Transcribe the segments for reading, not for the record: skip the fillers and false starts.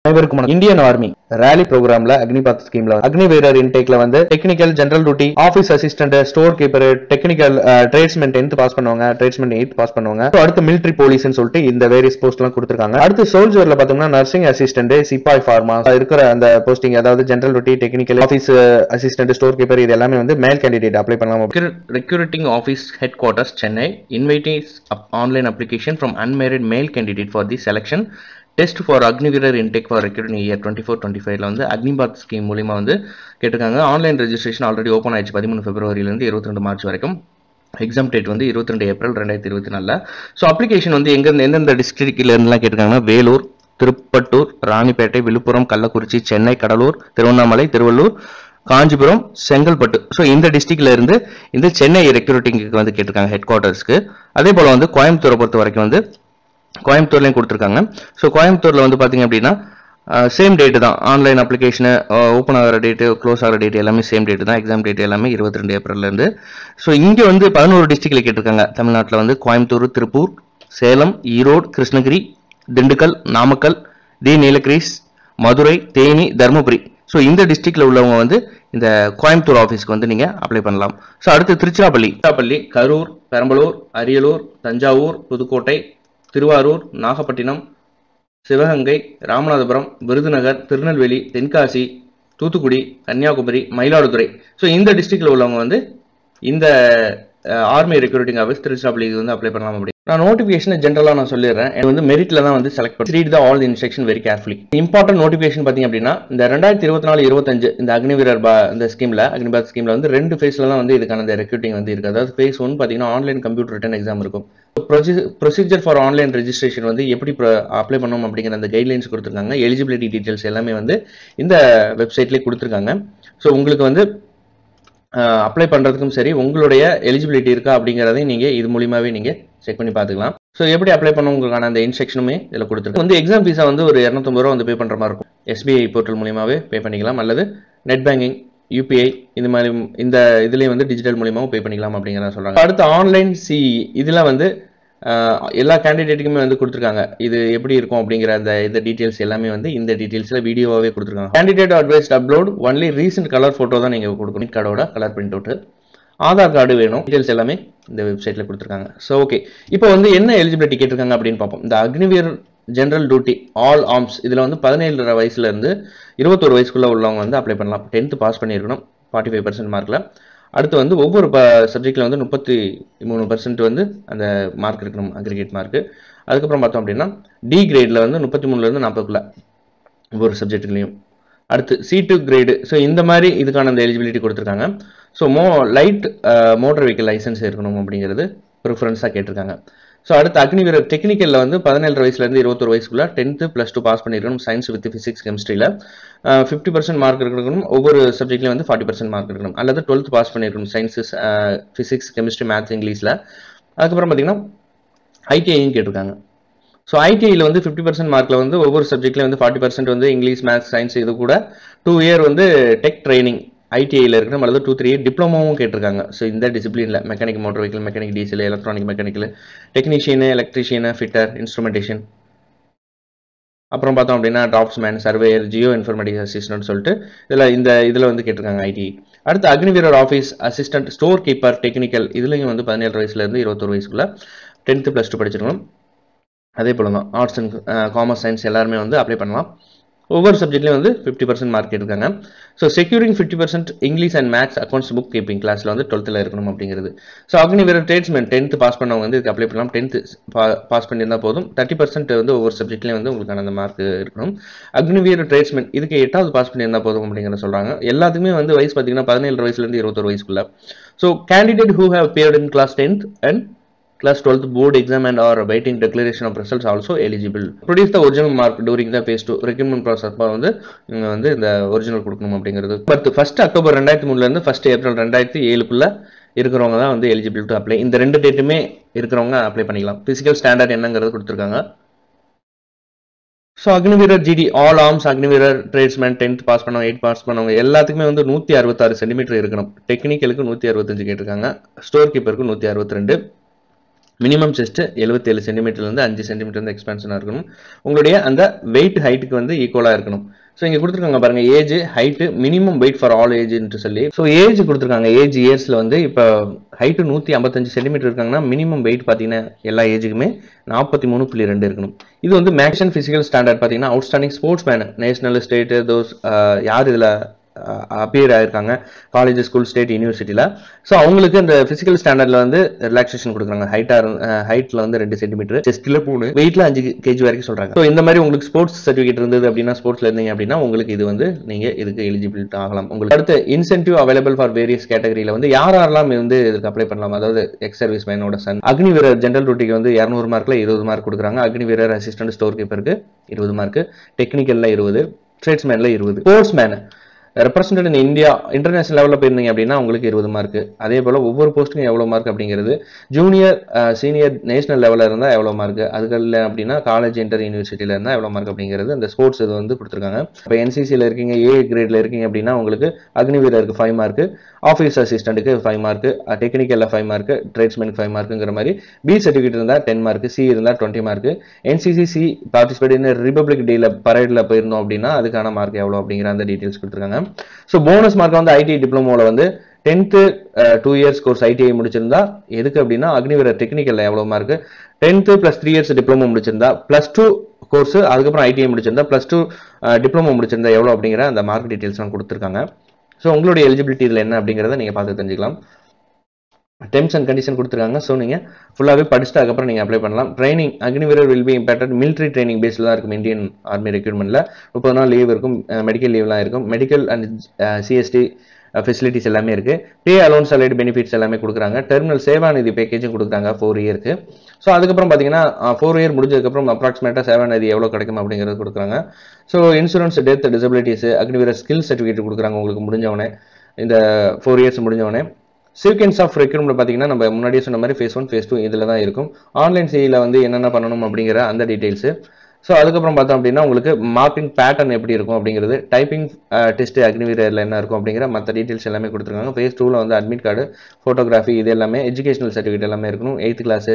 Indian army rally ப்ரோக்ராம்ல அக்னிபாத் ஸ்கீம்ல அக்னி வீரர் இன்டேக்ல வந்து technical general duty office assistant store keeper technical tradesman 10th pass பண்ணுவாங்க ட்ரேட்ஸ்மேன் 8th பாஸ் பண்ணுவாங்க அடுத்து மிலிட்டரி போலீஸ்னு சொல்லிட்டு இந்த வேரியஸ் போஸ்ட் எல்லாம் கொடுத்திருக்காங்க அடுத்து சோல்ஜர்ல பாத்தோம்னா நர்சிங் அசிஸ்டன்ட் சிப்பாய் ஃபார்மா இருக்கிற அந்த போஸ்டிங் அதாவது general duty technical office assistant store keeper இது எல்லாமே வந்து மேல் கேண்டிடேட் அப்ளை பண்ணலாம் Recruiting office headquarters Chennai invites online application from unmarried male candidate for the selection test for Agniveer intake for recruiting year 24-25ல வந்து அக்னிபாத் ஸ்கீம் மூலிமா வந்து கேட்டிருக்காங்க ஆன்லைன் ரெஜிஸ்ட்ரேஷன் ஆல்ரெடி ஓப்பன் ஆயிடுச்சு 13 பிப்ரவரியிலேருந்து 22 மார்ச் வரைக்கும் எக்ஸாம் டேட் வந்து 22 ஏப்ரல் 2024 ஸோ அப்ளிகேஷன் வந்து எந்தெந்த டிஸ்ட்ரிக்ட்ல இருந்துலாம் கேட்டிருக்காங்கன்னா வேலூர் திருப்பட்டூர் ராணிப்பேட்டை விழுப்புரம் கள்ளக்குறிச்சி சென்னை கடலூர் திருவண்ணாமலை திருவள்ளூர் காஞ்சிபுரம் செங்கல்பட்டு ஸோ இந்த டிஸ்ட்ரிக்ட்ல இருந்து இந்த சென்னை ரெக்ரூட்டிங்க்கு வந்து கேட்டிருக்காங்க ஹெட் குவார்ட்டர்ஸ்க்கு அதே போல வந்து கோயம்புத்தூரை பொறுத்த வரைக்கும் வந்து கோயம்புத்தூர்லையும் கொடுத்துருக்காங்க ஸோ கோயம்புத்தூர்ல வந்து பார்த்தீங்க அப்படின்னா சேம் டேட்டு தான் ஆன்லைன் அப்ளிகேஷனு ஓப்பன் ஆகிற டேட்டு க்ளோஸ் ஆகிற டேட் எல்லாமே சேம் டேட்டு தான் எக்ஸாம் டேட் எல்லாமே 22 ஏப்ரல்லேருந்து ஸோ இங்கே வந்து 11 டிஸ்ட்ரிக்ட்ல கேட்டிருக்காங்க தமிழ்நாட்டில் வந்து கோயம்புத்தூர் திருப்பூர் சேலம் ஈரோடு கிருஷ்ணகிரி திண்டுக்கல் நாமக்கல் நீலகிரிஸ் மதுரை தேனி தருமபுரி ஸோ இந்த டிஸ்ட்ரிக்ட்ல உள்ளவங்க வந்து இந்த கோயம்புத்தூர் ஆஃபீஸ்க்கு வந்து நீங்கள் அப்ளை பண்ணலாம் ஸோ அடுத்து திருச்சிராப்பள்ளி கரூர் பெரம்பலூர் அரியலூர் தஞ்சாவூர் புதுக்கோட்டை திருவாரூர் நாகப்பட்டினம் சிவகங்கை ராமநாதபுரம் விருதுநகர் திருநெல்வேலி தென்காசி தூத்துக்குடி கன்னியாகுமரி மயிலாடுதுறை ஸோ இந்த டிஸ்ட்ரிக்ட்ல உள்ளவங்க வந்து இந்த ஆர்மி ரெக்ரூட்டிங் ஆஃபீஸ் திருச்சிராப்பள்ளிக்கு வந்து அப்ளை பண்ணலாம் அப்படி நான் நோட்டிஃபிகேஷன் ஜென்ரலாக நான் சொல்லிடுறேன் எனக்கு வந்து மெரிட்ல தான் வந்து செலக்ட் பண்ணி read the all the instruction very carefully important notification பார்த்தீங்க அப்படின்னா இந்த 2024-25 இந்த அக்னிவீரர் இந்த ஸ்கீம்ல அக்னிபாத் ஸ்கீம்ல வந்து 2 ஃபேஸ்ல தான் வந்து இதுக்கான இந்த ரெக்ரூட்டிங் வந்து இருக்கு அதாவது ஃபேஸ் 1 பார்த்தீங்கன்னா ஆன்லைன் கம்ப்யூட்டர் ரிட்டன் எக்ஸாம் இருக்கும் ப்ரொசீஜர் ஃபார் ஆன்லைன் ரெஜிஸ்ட்ரேஷன் வந்து எப்படி அப்ளை பண்ணணும் அப்படிங்கிற அந்த கைட்லைன்ஸ் கொடுத்துருக்காங்க எலிஜிபிலிட்டி டீடைல்ஸ் எல்லாமே வந்து இந்த வெப்சைட்லேயே கொடுத்துருக்காங்க ஸோ உங்களுக்கு வந்து அப்ளை பண்ணுறதுக்கும் சரி உங்களுடைய எலிஜிபிலிட்டி இருக்கா அப்படிங்கிறதையும் நீங்கள் இது மூலியமாகவே நீங்கள் செக் பண்ணி பார்த்துக்கலாம் ஸோ எப்படி அப்ளை பண்ண உங்களுக்கான அந்த இன்ஸ்ட்ரக்ஷனுமே இதில் கொடுத்துருக்கு வந்து எக்ஸாம் ஃபீஸை வந்து ஒரு 250 ரூபா வந்து பே பண்ணுற மாதிரி இருக்கும் எஸ்பிஐ போர்ட்டல் மூலியமாகவே பே பண்ணிக்கலாம் அல்லது நெட் பேங்கிங் யூபிஐ இந்த மாதிரி இந்த இதுலேயும் வந்து டிஜிட்டல் மூலியமாகவும் பே பண்ணிக்கலாம் அப்படிங்கிறத சொல்கிறாங்க அடுத்து ஆன்லைன் இதில் வந்து எல்லா கேண்டிடேட்டுக்குமே வந்து கொடுத்துருக்காங்க இது எப்படி இருக்கும் அப்படிங்கிற அந்த இந்த டீடைல்ஸ் எல்லாமே வந்து இந்த டீடைல்ஸில் வீடியோவாகவே கொடுத்துருக்காங்க candidate advised upload only recent colour photo தான் நீங்கள் கொடுக்கணும் கார்டோட colour print out Aadhaar card வேணும் டீடைல்ஸ் எல்லாமே இந்த வெப்சைட்டில் கொடுத்துருக்காங்க ஸோ ஓகே இப்போ வந்து என்ன எலிஜிபிலிட்டி கேட்டிருக்காங்க அப்படின்னு பார்ப்போம் இந்த Agniveer general duty all arms இதில் வந்து 17 வயசுலேருந்து 21 வயசுக்குள்ளே உள்ளவங்க வந்து அப்ளை பண்ணலாம் 10th பாஸ் பண்ணியிருக்கணும் 45% மார்க்கில் அடுத்து வந்து ஒவ்வொரு சப்ஜெக்டில் வந்து 33% வந்து அந்த மார்க் இருக்கணும் அக்ரிகேட் மார்க்கு அதுக்கப்புறம் பார்த்தோம் அப்படின்னா டி கிரேடில் வந்து 33லேருந்து 40க்குள்ள ஒவ்வொரு சப்ஜெக்ட்லையும் அடுத்து C2 கிரேடு ஸோ இந்த மாதிரி இதுக்கான அந்த எலிஜிபிலிட்டி கொடுத்துருக்காங்க so light motor vehicle licence இருக்கணும் அப்படிங்கிறது ப்ரிஃபரன்ஸாக கேட்டிருக்காங்க ஸோ அடுத்து அக்னிவீரர் டெக்னிக்கலில் வந்து 17 வயசுலேருந்து 21 வயசுக்குள்ள 10th +2 பாஸ் பண்ணியிருக்கணும் சயின்ஸ் வித் ஃபிசிக்ஸ் கெமிஸ்ட்ரியில் 50% மார்க் இருக்கணும் ஒவ்வொரு சப்ஜெக்ட்லையும் வந்து 40% மார்க் இருக்கணும் அல்லது 12th பாஸ் பண்ணியிருக்கணும் சயின்ஸஸ் ஃபிசிக்ஸ் கெமிஸ்ட்ரி மேத்ஸ் இங்கிலீஷில் அதுக்கப்புறம் பார்த்தீங்கன்னா ஐடிஐயும் கேட்டிருக்காங்க ஸோ ஐடிஐயில் வந்து 50% மார்க்கில் வந்து ஒவ்வொரு சப்ஜெக்ட்லையும் வந்து 40% வந்து இங்கிலீஷ் மேத்ஸ் சயின்ஸ் இது கூட 2 இயர் வந்து டெக் ட்ரைனிங் ஐடிஐயில் இருக்கணும் அல்லது 2-3 இயர் டிப்ளமோவும் கேட்டிருக்காங்க ஸோ இந்த டிசிப்ளினில் mechanic motor vehicle mechanic diesel electronic mechanical technician electrician fitter instrumentation அப்புறம் பார்த்தோம் அப்படின்னா draughtsman surveyor geo informatics assistant சொல்லிட்டு இதில் வந்து கேட்டிருக்காங்க ஐடி அடுத்து Agniveer office assistant store keeper technical இதுலையும் வந்து 17 வயசுலேருந்து 21 வயசுக்குள்ள 10th +2 படிச்சிருக்கணும் அதே போல தான் ஆர்ட்ஸ் அண்ட் காமர்ஸ் சயின்ஸ் எல்லாருமே வந்து அப்ளை பண்ணலாம் ஒவ்வொரு சப்ஜெக்ட்லையும் வந்து 50% மார்க் எடுக்காங்க so securing 50% English and maths accounts book keeping கிளாஸில் வந்து 12th இருக்கணும் அப்படிங்கிறது ஸோ அக்னிவீரர் ட்ரேட்ஸ்மேன் 10th பாஸ் பண்ணவங்க வந்து இதுக்கு அப்ளை பண்ணலாம் 10th பாஸ் பண்ணியிருந்தால் போதும் 30% வந்து ஒவ்வொரு சப்ஜெக்ட்லையும் வந்து உங்களுக்கான அந்த மார்க் இருக்கணும் அக்னிவீரர் ட்ரேட்ஸ்மேன் இதுக்கு 8th பாஸ் பண்ணியிருந்தால் போதும் அப்படிங்கிறத சொல்கிறாங்க எல்லாத்துக்குமே வந்து வயசு பார்த்தீங்கன்னா 17 வயசுலேருந்து 21 வயசுக்குள்ள so candidate who have appeared in class 10th and class 12th board exam and or waiting declaration of results also eligible produce the original mark during the phase 2 recruitment process வந்து இங்க வந்து இந்த ஒரிஜினல் கொடுக்கணும் அப்படிங்கிறது but 1st October 2003 இருந்து 1st April 2007க்குள்ள இருக்கிறவங்க தான் வந்து எலிஜிபிள் டு அப்ளை இந்த 2 டேட்டுமே இருக்கிறவங்க அப்ளை பண்ணிக்கலாம் பிசிக்கல் ஸ்டாண்டர்ட் என்னங்கிறது கொடுத்துருக்காங்க so Agniveer GD all arms Agniveer tradesman 10th pass பண்ணவங்க 8th பாஸ் பண்ணவங்க எல்லாத்துக்குமே வந்து 166 சென்டிமீட்டர் இருக்கணும் டெக்னிக்கலுக்கு 165 கேட்டிருக்காங்க ஸ்டோர் கீப்பருக்கு 162 மினிமம் செஸ்ட் 77 சென்டிமீட்டர்லேருந்து 5 சென்டிமீட்டர் வந்து எக்ஸ்பான்ஷனாக இருக்கணும். உங்களுடைய அந்த வெயிட் ஹைட்டுக்கு வந்து ஈக்குவலாக இருக்கணும். ஸோ இங்கே கொடுத்துருக்காங்க பாருங்க, age height minimum weight for all ஏஜ்ன்னு சொல்லி. ஸோ ஏஜ் கொடுத்துருக்காங்க, ஏஜ் இயர்ஸில் வந்து இப்போ ஹைட்டு 155 சென்டிமீட்டர் இருக்காங்கன்னா மினிமம் வெயிட் பார்த்தீங்கன்னா எல்லா ஏஜுக்குமே 43.2 இருக்கணும். இது வந்து மேக்ஸிமம் ஃபிசிக்கல் ஸ்டாண்டர்ட் பார்த்தீங்கன்னா outstanding sportsman national state those யார் இதில் அப்பியர் ஆயிருக்காங்க காலேஜ் ஸ்கூல் ஸ்டேட் யூனிவர்சிட்டியில். ஸோ அவங்களுக்கு அந்த ஃபிசிக்கல் ஸ்டாண்டர்டில் வந்து ரிலாக்ஸேஷன் கொடுக்குறாங்க. ஹைட்டில் வந்து 2 சென்டிமீட்டர், செஸ்ட்டில் 3, வெயிட்டில் 5 kg வரைக்கும் சொல்கிறாங்க. ஸோ இந்த மாதிரி உங்களுக்கு ஸ்போர்ட்ஸ் சர்டிஃபிகேட் இருந்தது அப்படின்னா, ஸ்போர்ட்ஸில் இருந்தீங்க அப்படின்னா உங்களுக்கு இது வந்து நீங்கள் இதுக்கு எலிஜிபிலிட்டி ஆகலாம். உங்களுக்கு அடுத்து இன்சென்டிவ் அவைலபிள் ஃபார் வேரியஸ் கேட்டகரியில் வந்து யாரெல்லாம் வந்து இதுக்கு அப்ளை பண்ணலாம். அதாவது எக்ஸ் சர்வீஸ் மேனோட சன், அக்னி வீரர் ஜென்ரல் டியூட்டிக்கு வந்து 200 மார்க்கில் 20 மார்க் கொடுக்குறாங்க. அக்னி வீரர் அசிஸ்டன்ட் ஸ்டோர் கீப்பருக்கு 20 மார்க், டெக்னிக்கலில் 20, ட்ரேட்ஸ்மேனில் 20, sportsman represented in India international லெவலில் போயிருந்தீங்க அப்படின்னா உங்களுக்கு 20 மார்க். அதே போல் ஒவ்வொரு போஸ்ட்டுக்கும் எவ்வளோ மார்க் அப்படிங்கிறது, ஜூனியர் சீனியர் நேஷனல் லெவலில் இருந்தால் எவ்வளோ மார்க், அதுக்கு இல்லை அப்படின்னா காலேஜ் இன்டர் யூனிவர்சிட்டியில் இருந்தால் எவ்வளோ மார்க் அப்படிங்கிறது அந்த ஸ்போர்ட்ஸ் இது வந்து கொடுத்துருக்காங்க. இப்போ என்சிசியில் இருக்கீங்க, ஏ கிரேடில் இருக்கீங்க அப்படின்னா உங்களுக்கு அக்னி வீரருக்கு 5 மார்க், ஆஃபீஸ் அசிஸ்டண்ட்டுக்கு 5 மார்க், டெக்னிக்கலில் 5 மார்க், ட்ரேட்ஸ்மேனுக்கு 5 மார்க்குங்கிற மாதிரி. பி சர்டிஃபிகேட் இருந்தால் 10 மார்க், சி இருந்தால் 20 mark. NCC participate in republic டேல பரேடில் போயிருந்தோம் அப்படின்னா அதுக்கான மார்க் எவ்வளோ அப்படிங்கிற அந்த டீட்டெயில்ஸ் கொடுத்துருக்காங்க. ஸோ போனஸ் மார்க் வந்து ஐடிஐ டிப்ளமோவில் வந்து 10th 2 years கோர்ஸ் ஐடிஐ முடிச்சிருந்தா எதுக்கு அப்படின்னா அக்னிவீரர் டெக்னிக்கலில் எவ்வளோ மார்க், 10th + 3 years டிப்ளமோ முடிச்சிருந்தா, +2 கோர்ஸ் அதுக்கப்புறம் ஐடிஐ முடிச்சிருந்தா, +2 டிப்ளமோ முடிச்சிருந்தா எவ்வளோ அப்படிங்கிற அந்த மார்க் டீட்டெயில்ஸ்லாம் கொடுத்துருக்காங்க. ஸோ உங்களுடைய எலிஜிபிலிட்டி இதில் என்ன அப்படிங்கிறத நீங்கள் பார்த்து தெரிஞ்சுக்கலாம். டெர்ம்ஸ் அண்ட் கண்டிஷன் கொடுத்துருக்காங்க. ஸோ நீங்கள் ஃபுல்லாகவே படிச்சுட்டு அதுக்கப்புறம் நீங்கள் அப்ளை பண்ணலாம். Training Agniveer will be impacted military training பேஸில் தான் இருக்கும். இந்தியன் ஆர்மி ரெக்ரூட்மெண்ட்டில் 30 நாள் லீவ் இருக்கும், மெடிக்கல் லீவ்லாம் இருக்கும், மெடிக்கல் அண்ட் சிஎஸ்டி ஃபெசிலிட்டிஸ் எல்லாமே இருக்குது. பே அலோன்ஸ் அலைடு பெனிஃபிட்ஸ் எல்லாமே கொடுக்குறாங்க. டெர்மினல் சேவாநிதி பேக்கேஜும் கொடுக்குறாங்க 4 இயருக்கு. ஸோ அதுக்கப்புறம் பார்த்தீங்கன்னா 4 இயர் முடிஞ்சதுக்கப்புறம் அப்ராக்சிமேட்டாக சேவாநிதி எவ்வளோ கிடைக்கும் அப்படிங்கிறது கொடுக்குறாங்க. So insurance, death, disabilities, Agniveer skill certificate கொடுக்குறாங்க உங்களுக்கு முடிஞ்சவனே, இந்த 4 years முடிஞ்சவனே. சீக்வென்ஸ் ஆஃப் ரெக்ரூட்மெண்ட் பார்த்தீங்கன்னா நம்ம முன்னாடியே சொன்ன மாதிரி phase 1 phase 2 இதில் தான் இருக்கும். ஆன்லைன் சிஇயில் வந்து என்னென்ன பண்ணணும் அப்படிங்கிற அந்த டீட்டெயில்ஸு. ஸோ அதுக்கப்புறம் பார்த்தோம் அப்படின்னா உங்களுக்கு மார்க்கிங் பேட்டர்ன் எப்படி இருக்கும் அப்படிங்கிறது, டைப்பிங் டெஸ்ட் அக்னிவீரரில் என்ன இருக்கும் அப்படிங்கிற மற்ற டீட்டெயில்ஸ் எல்லாமே கொடுத்துருக்காங்க. phase 2ல் வந்து அட்மிட் கார்டு, ஃபோட்டோகிராஃபி, இது எல்லாமே எஜுகேஷனல் சர்டிஃபிகேட் எல்லாமே இருக்கணும். 8th class,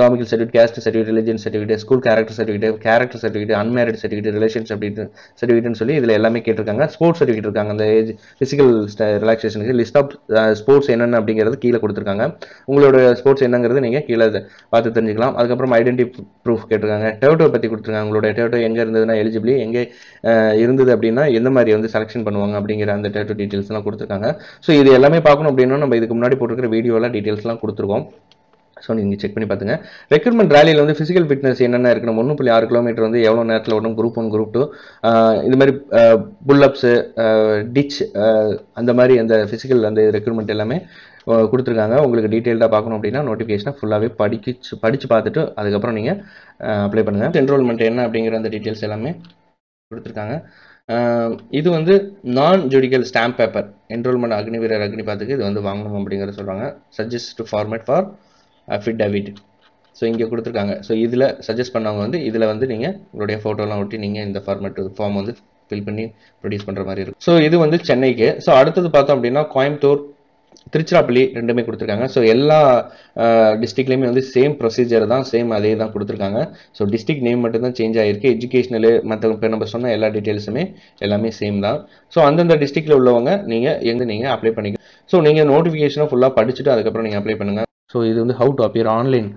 domicile certificate, caste certificate, religion certificate, school character certificate, unmarried certificate, relation சர்டிஃபிகேட்னு சொல்லி இதில் எல்லாமே கேட்டிருக்காங்க. ஸ்போர்ட்ஸ் சர்டிஃபிகேட் இருக்காங்க, அந்த ஏஜ் ஃபிசிக்கல் ரிலாக்ஸேஷனுக்கு லிஸ்ட் ஆஃப் ஸ்போர்ட்ஸ் என்னென்ன அப்படிங்கிறது கீழே கொடுத்துருக்காங்க. உங்களோட ஸ்போர்ட்ஸ் என்னங்கிறது நீங்கள் கீழே பார்த்து தெரிஞ்சுக்கலாம். அதுக்கப்புறம் ஐடென்டி ப்ரூஃப் கேட்டிருக்காங்க. டேட்டோ பற்றி கொடுத்துருக்காங்க. உங்களோட டேட்டோ எங்கே இருந்ததுன்னா எலிஜிபிளி, எங்கே இருந்தது அப்படின்னா எந்த மாதிரி வந்து செலெக்ஷன் பண்ணுவாங்க அப்படிங்கிற அந்த டேட்டோ டீட்டெயில்ஸ்லாம் கொடுத்துருக்காங்க. ஸோ இது எல்லாமே பார்க்கணும் அப்படின்னா நம்ம இதுக்கு முன்னாடி போட்டுருக்கிற வீடியோலாம் டீட்டெயில்ஸ்லாம் கொடுத்துருக்கோம். ஸோ நீங்கள் செக் பண்ணி பார்த்துங்க. ரெக்ரூட்மெண்ட் ரேலியில் வந்து ஃபிசிக்கல் ஃபிட்னஸ் என்னென்ன இருக்கணும், 1.6 கிலோமீட்டர் வந்து எவ்வளோ நேரத்தில் ஓடணும், Group 1 Group 2 இது மாதிரி புல்லப்ஸு, டிச், அந்த மாதிரி அந்த ஃபிசிக்கல் அந்த ரெக்ரூட்மெண்ட் எல்லாமே கொடுத்துருக்காங்க. உங்களுக்கு டீட்டெயில்டாக பார்க்கணும் அப்படின்னா நோட்டிஃபிகேஷனை ஃபுல்லாகவே படித்து பார்த்துட்டு அதுக்கப்புறம் நீங்கள் அப்ளை பண்ணுங்கள். என்ரோல்மெண்ட் என்ன அப்படிங்கிற அந்த டீட்டெயில்ஸ் எல்லாமே கொடுத்துருக்காங்க. இது வந்து நான் ஜுடிக்கல் ஸ்டாம்ப் பேப்பர் என்ரோல்மெண்ட் அக்னிவீரர் அக்னிபாத்துக்கு இது வந்து வாங்கணும் அப்படிங்கிறத சொல்கிறாங்க. Suggest format for affidavit. So இங்கே கொடுத்துருக்காங்க. ஸோ இதில் சஜஸ்ட் பண்ணவங்க வந்து இதில் வந்து நீங்கள் உங்களுடைய ஃபோட்டோலாம் ஒட்டி நீங்கள் இந்த ஃபார்ம் வந்து ஃபில் பண்ணி ப்ரொடியூஸ் பண்ணுற மாதிரி இருக்கும். ஸோ இது வந்து சென்னைக்கு. ஸோ அடுத்தது பார்த்தோம் அப்படின்னா கோயம்புத்தூர், திருச்சிராப்பள்ளி ரெண்டுமே கொடுத்துருக்காங்க. ஸோ எல்லா டிஸ்ட்ரிக்ட்லேயுமே வந்து சேம் ப்ரொசீஜர் தான், சேம் அதே தான் கொடுத்துருக்காங்க. ஸோ டிஸ்ட்ரிக்ட் நேம் மட்டும் தான் சேஞ்ச் ஆகிருக்கு. எஜுகேஷனலு மற்ற இப்போ நம்ம சொன்ன எல்லா டீட்டெயில்ஸுமே எல்லாமே சேம் தான். ஸோ அந்தந்த டிஸ்ட்ரிக்டில் உள்ளவங்க நீங்கள் அப்ளை பண்ணிக்க. ஸோ நீங்கள் நோட்டிஃபிகேஷனை ஃபுல்லாக படிச்சுட்டு அதுக்கப்புறம் நீங்கள் அப்ளை பண்ணுங்கள். ஸோ இது வந்து ஹவு டு அப்பியர் ஆன்லைன்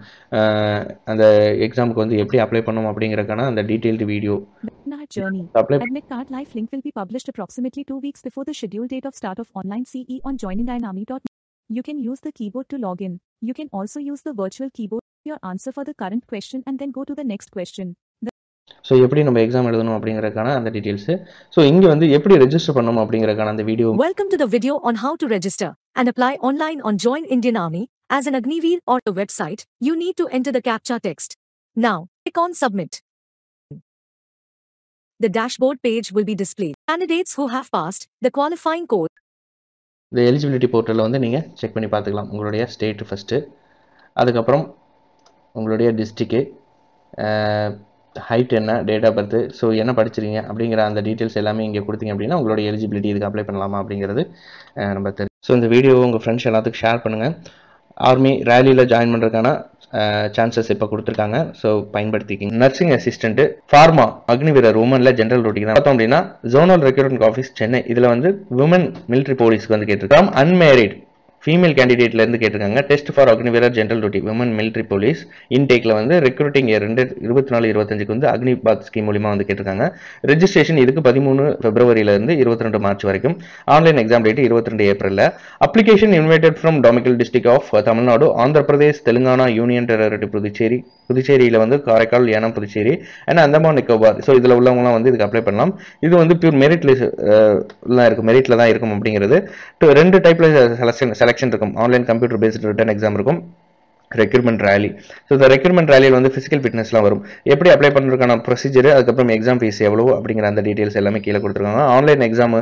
அந்த எக்ஸாமுக்கு வந்து எப்படி அப்ளை பண்ணணும் அப்படிங்கிறக்கான அந்த detailed video. Admit card live link will be published approximately 2 weeks before the scheduled date of start of online CE on joinindianarmy.net. You can use the keyboard to log in. You can also use the virtual keyboard to your answer for the current question and then go to the next question. So எப்படி நம்ம exam எழுதணும் அப்படிங்கிறதுக்கான அந்த details. So இங்கே வந்து எப்படி register பண்ணணும் அப்படிங்கிறதுக்கான அந்த video. Welcome to the video on how to register and apply online on Join Indian Army as an Agniveer or a website. You need to enter the CAPTCHA text. Now, click on Submit. The dashboard page will be displayed. Candidates who have passed the qualifying code. இந்த eligibility போர்ட்டலில் வந்து நீங்கள் check பண்ணி பார்த்துக்கலாம். உங்களுடைய state first, அதுக்கப்புறம் உங்களுடைய டிஸ்ட்ரிக்கு, height என்ன, டேட் ஆஃப் பர்த்து, ஸோ என்ன படிச்சிருங்க அப்படிங்கிற அந்த டீட்டெயில்ஸ் எல்லாமே இங்கே கொடுத்தீங்க அப்படின்னா உங்களோட எலிஜிபிலிட்டி இதுக்கு அப்ளை பண்ணலாமா அப்படிங்கிறது நம்ம தெரியும். ஸோ இந்த வீடியோவை உங்கள் ஃப்ரெண்ட்ஸ் எல்லாத்துக்கும் ஷேர் பண்ணுங்கள். ஆர்மி ரேலியில் ஜாயின் பண்ணுறதுக்கான சான்சஸ் இப்போ கொடுத்துருக்காங்க. ஸோ பயன்படுத்திக்கிங்க. நர்சிங் அசிஸ்டன்ட் ஃபார்மா அக்னிவீரர் உமன்ல ஜென்ரல் டியூட்டி தான் பார்த்தோம் அப்படின்னா ஜோனல் ரெக்ரூட்மெண்ட் ஆஃபீஸ் சென்னை இதில் வந்து விமன் மிலிட்ரி போலீஸ்க்கு வந்து கேட்டிருக்கோம். அன்மேரிட் ஃபீமேல் கேண்டிடேட்ல இருந்து கேட்டிருக்காங்க. Test for Agniveer general duty women military police இன்டேக்ல வந்து ரெக்ரூட்டிங் 24-25 வந்து அக்னிபாத் ஸ்கீம் மூலியமா வந்து கேட்டிருக்காங்க. ரெஜிஸ்ட்ரேஷன் இதுக்கு 13 பிப்ரவரியில இருந்து 22 மார்ச் வரைக்கும். Online exam date 22 April. Application invited from domicile district of Tamil Nadu, Andhra Pradesh, Telangana, union territory Puducherry, புதுச்சேரியில வந்து காரைக்கால், ஏனாம் புதுச்சேரி அண்ட் அந்தமான் நிக்கோபார். ஸோ இதில் உள்ளவங்களாம் வந்து இதுக்கு அப்ளை பண்ணலாம். இது வந்து பியூர் மெரிட்ல இருக்கும், மெரிட்ல தான் இருக்கும் அப்படிங்கிறது. 2 டைப்ல செலக்ஷன் இருக்கும். Online computer based written exam இருக்கும். Recruitment rally. ஸோ இந்த ரெக்ரூட்மெண்ட் ரேலியில் வந்து ஃபிசிக்கல் ஃபிட்னஸ்லாம் வரும். எப்படி அப்ளை பண்ணுறதுக்கான ப்ரொசீஜர், அதுக்கப்புறம் எக்ஸாம் ஃபீஸ் எவ்வளோ அப்படிங்கிற அந்த டீட்டெயில்ஸ் எல்லாமே கீழே கொடுத்துருக்காங்க. ஆன்லைன் எக்ஸாம்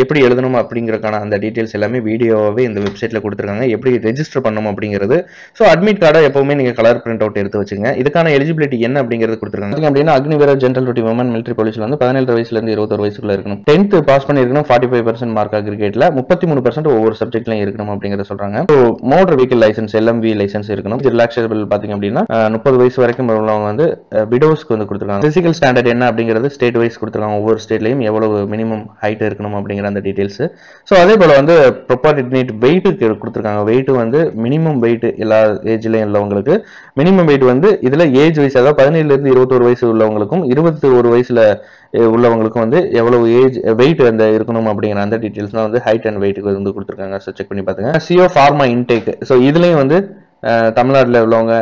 எப்படி எழுதணும் அப்படிங்கிறக்கான அந்த டீட்டெயில்ஸ் எல்லாமே வீடியோவே இந்த வெப்சைட்டில் கொடுத்துருக்காங்க. எப்படி ரெஜிஸ்டர் பண்ணணும் அப்படிங்கிறது. ஸோ அட்மிட் கார்டை எப்பவுமே நீங்கள் கலர் பிரிண்ட் அவுட் எடுத்து வச்சுங்க. இதுக்கான எலிஜிபிலிட்டி என்ன அப்படிங்கிறது கொடுத்துருக்காங்க. அப்படின்னா அக்னிவீரர் ஜென்ரல் டியூட்டி விமன் மிலிட்ரி போலீஸ்ல வந்து 17 வயசுலேருந்து 21 வயசுக்குள்ள இருக்கணும். 10th பாஸ் பண்ணியிருக்கணும். 45% மார்க் அக்ரிகேட்ல 33% ஒவ்வொரு சப்ஜெக்ட்லையும் இருக்கணும் அப்படிங்கிறத சொல்றாங்க. So motor vehicle licence LMV licence இருக்கணும். ரிலாக்சேபிள் பாத்தீங்க அப்படின்னா 30 வயசு வரைக்கும் உள்ளவங்க வந்து விடோஸ்க்கு வந்து கொடுத்துருக்காங்க. பிசிக்கல் ஸ்டாண்டர்ட் என்ன அப்படிங்கிறது ஸ்டேட் வைஸ் கொடுத்துருக்காங்க. ஒவ்வொரு ஸ்டேட்லயும் எவ்வளவு மினிமம் ஹைட் இருக்கணும் அப்படிங்கிற அந்த டீடைல்ஸ். ஸோ அதே போல வந்து ப்ரொபோர்ஷனேட் வெயிட் கொடுத்துருக்காங்க. வெயிட் வந்து மினிமம் வெயிட் எல்லா ஏஜ்லயும் உள்ளவங்களுக்கு மினிமம் வெயிட் வந்து இதுல ஏஜ் வைஸ், அதாவது 17 இருந்து 21 வயசு உள்ளவங்களுக்கும் 21 வயசுல உள்ளவங்களுக்கும் வந்து எவ்வளவு ஏஜ் வெயிட் அந்த இருக்கணும் அப்படிங்கிற அந்த டீடைல்ஸ் தான் வந்து ஹைட் அண்ட் வெயிட்டுக்கு வந்து கொடுத்துருக்காங்க. ஸோ செக் பண்ணி பாத்துங்க. CO pharma intake. ஸோ இதுலயும் வந்து தமிழ்நாட்டில் உள்ளவங்க,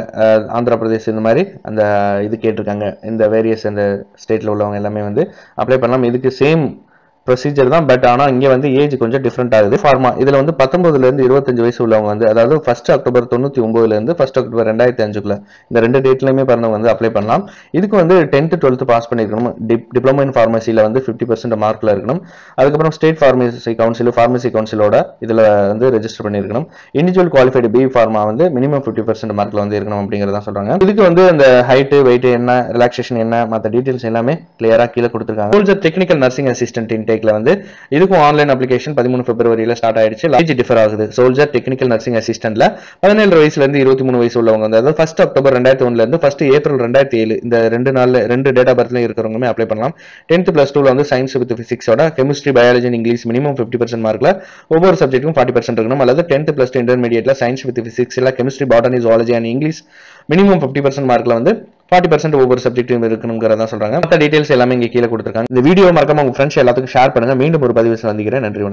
ஆந்திர பிரதேஷ் இந்த மாதிரி அந்த இது கேட்டிருக்காங்க. இந்த வேரியஸ் அந்த ஸ்டேட்ல உள்ளவங்க எல்லாமே வந்து அப்ளை பண்ணலாம். இதுக்கு சேம் ப்ரொசீஜர் தான். பட் ஆனால் இங்கே வந்து ஏஜ் கொஞ்சம் டிஃப்ரெண்ட் ஆகுது. ஃபார்மா இதில் வந்து 19 25 வயசு உள்ளவங்க வந்து, அதாவது 1 அக்டோபர் 99 1 அக்டோபர் 2005 இந்த 2 டேட்லையுமே பிறந்தவங்க வந்து அப்ளை பண்ணலாம். இதுக்கு வந்து 10th 12th பாஸ் பண்ணிருக்கணும். டிப்ளமோ இன் ஃபார்மசியில் வந்து 50% மார்க்கில் இருக்கணும். அதுக்கப்புறம் ஸ்டேட் ஃபார்மசி கவுன்சிலோட இதில் வந்து ரெஜிஸ்டர் பண்ணியிருக்கணும். இண்டிவிஜுவல் குவாலிஃபைடு பி ஃபார்மா வந்து மினிமம் 50% மார்க்கில் வந்து இருக்கணும் அப்படிங்கிறத சொல்றாங்க. இதுக்கு வந்து அந்த ஹைட்டு வெயிட் என்ன, ரிலாக்ஸேஷன் என்ன, மற்ற டீட்டெயில்ஸ் எல்லாமே கிளியரா கீழே கொடுத்துருக்காங்க. டெக்னிக்கல் நர்சிங் அசிஸ்டன்ட் இன்டேக்ல வந்து இதுக்கும் ஆன்லைன் அப்ளிகேஷன் 13 பிப்ரவரியில ஸ்டார்ட் ஆயிடுச்சு. ஏஜ் டிஃபர் ஆகுது. சோல்ஜர் டெக்னிக்கல் நர்சிங் அசிஸ்டன்ட்ல 17 வயசுல இருந்து 23 வயசு உள்ளவங்க வந்து, அதாவது 1 அக்டோபர் 2001 இருந்து 1 ஏப்ரல் 2007 இந்த 2 டேட் ஆஃப் பர்த்ல இருக்கிறவங்க அப்ளை பண்ணலாம். 10th + 2ல வந்து சயின்ஸ் வித் பிசிக்ஸோட கெமிஸ்ட்ரி, பயாலஜி, இங்கிலீஷ் மினிமம் 50% மார்க்ல ஒவ்வொரு சப்ஜெக்ட்டுக்கும் 40% இருக்கணும். அல்லது 10th + 2 இன்டர்மீடியட்ல சயின்ஸ் வித் பிசிக்ஸ்ல chemistry, botany, zoology and English minimum 50% மார்க்ல வந்து 40% ஒவ்வொரு சப்ஜெக்டும் இருக்கணுங்கிறதா சொல்றாங்க. மற்ற டீடைல்ஸ் எல்லாமே இங்க கீழே கொடுத்துருக்காங்க. இந்த வீடியோ மறக்காம உங்க ஃப்ரெண்ட்ஸ் எல்லாத்துக்கும் ஷேர் பண்ணுங்க. மீண்டும் ஒரு பதிவு சந்திக்கிறேன். நன்றி.